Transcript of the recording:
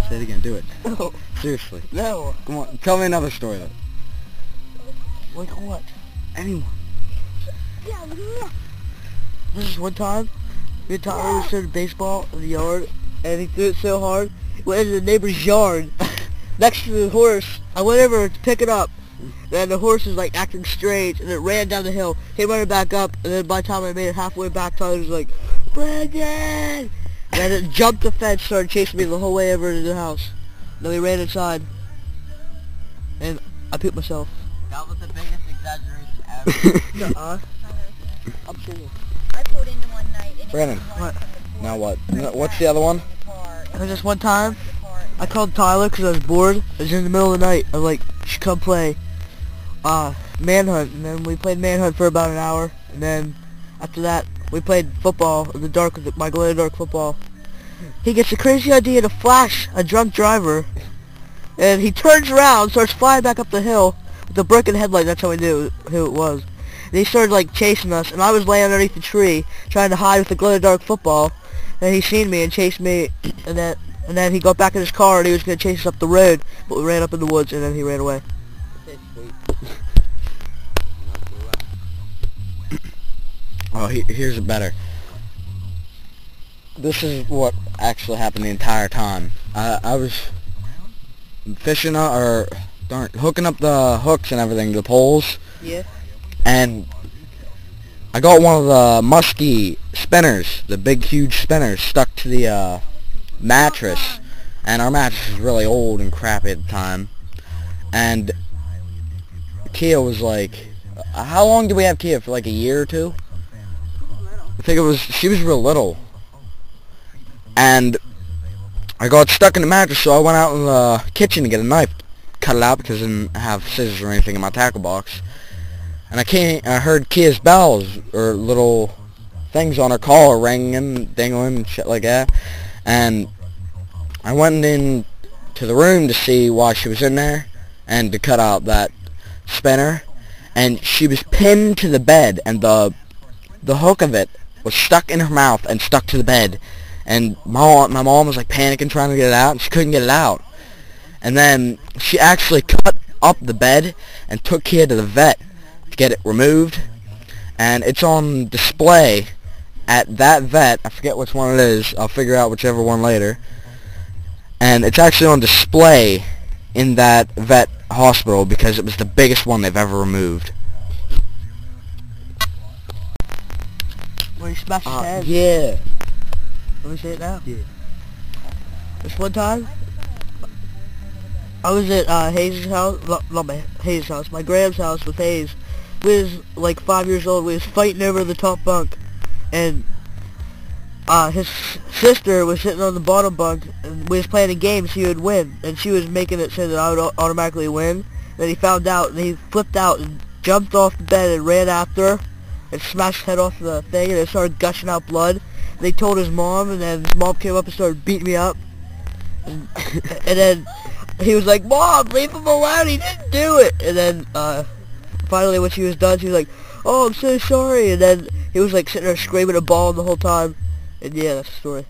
Say it again. Do it. No. Seriously. No. Come on. Tell me another story, though. Like what? Anyone. This is one time, me and Tyler was throwing baseball in the yard, and he threw it so hard, it went into the neighbor's yard, next to the horse. I went over to pick it up, and the horse was like acting strange, and it ran down the hill, came running back up, and then by the time I made it halfway back, Tyler was like, "Brandon!" And then it jumped the fence, started chasing me the whole way over to the house. Then we ran inside, and I pooped myself. That was the biggest exaggeration ever. Nuh-uh. I'm serious. I pulled into one night and Brandon, what? Now what? What's the other one? It was just one time, I called Tyler because I was bored. It was in the middle of the night. I was like, "You should come play Manhunt." And then we played Manhunt for about an hour. And then after that, we played football in the dark with my glow-in-the-dark football. He gets the crazy idea to flash a drunk driver. And he turns around, starts flying back up the hill with a broken headlight. That's how we knew who it was. And he started like chasing us, and I was laying underneath the tree trying to hide with the glow-in-the-dark football. And he seen me and chased me, and then he got back in his car and he was gonna chase us up the road, but we ran up in the woods and then he ran away. Oh, here's it better. This is what actually happened the entire time. I was fishing hooking up the hooks and everything, the poles. Yeah. And I got one of the musky spinners, the big huge spinners, stuck to the mattress. And our mattress was really old and crappy at the time. And Kia was like, how long did we have Kia? For like a year or two? I think she was real little. And I got stuck in the mattress, so I went out in the kitchen to get a knife, cut it out because I didn't have scissors or anything in my tackle box. And I heard Kia's bells, or little things on her collar ringing and dingling and shit like that. And I went in to the room to see why she was in there and to cut out that spinner. And she was pinned to the bed, and the hook of it was stuck in her mouth and stuck to the bed. And my mom was like panicking trying to get it out, and she couldn't get it out. And then she actually cut up the bed and took Kia to the vet to get it removed. And it's on display at that vet. I forget which one it is. I'll figure out whichever one later. And it's actually on display in that vet hospital because it was the biggest one they've ever removed. Where he smashed his head. Yeah. Let me say it now. Yeah. This one time, I was at Hayes' house, not my Hayes' house, my Graham's house with Hayes. We was like 5 years old. We was fighting over the top bunk, and his sister was sitting on the bottom bunk, and we was playing a game. She would win, and she was making it so that I would automatically win. Then he found out, and he flipped out and jumped off the bed and ran after her and smashed his head off the thing, and it started gushing out blood. They told his mom, and then his mom came up and started beating me up. And then he was like, "Mom, leave him alone, he didn't do it." And then finally when she was done, she was like, "Oh, I'm so sorry." And then he was like sitting there screaming and bawling the whole time. And yeah, that's the story.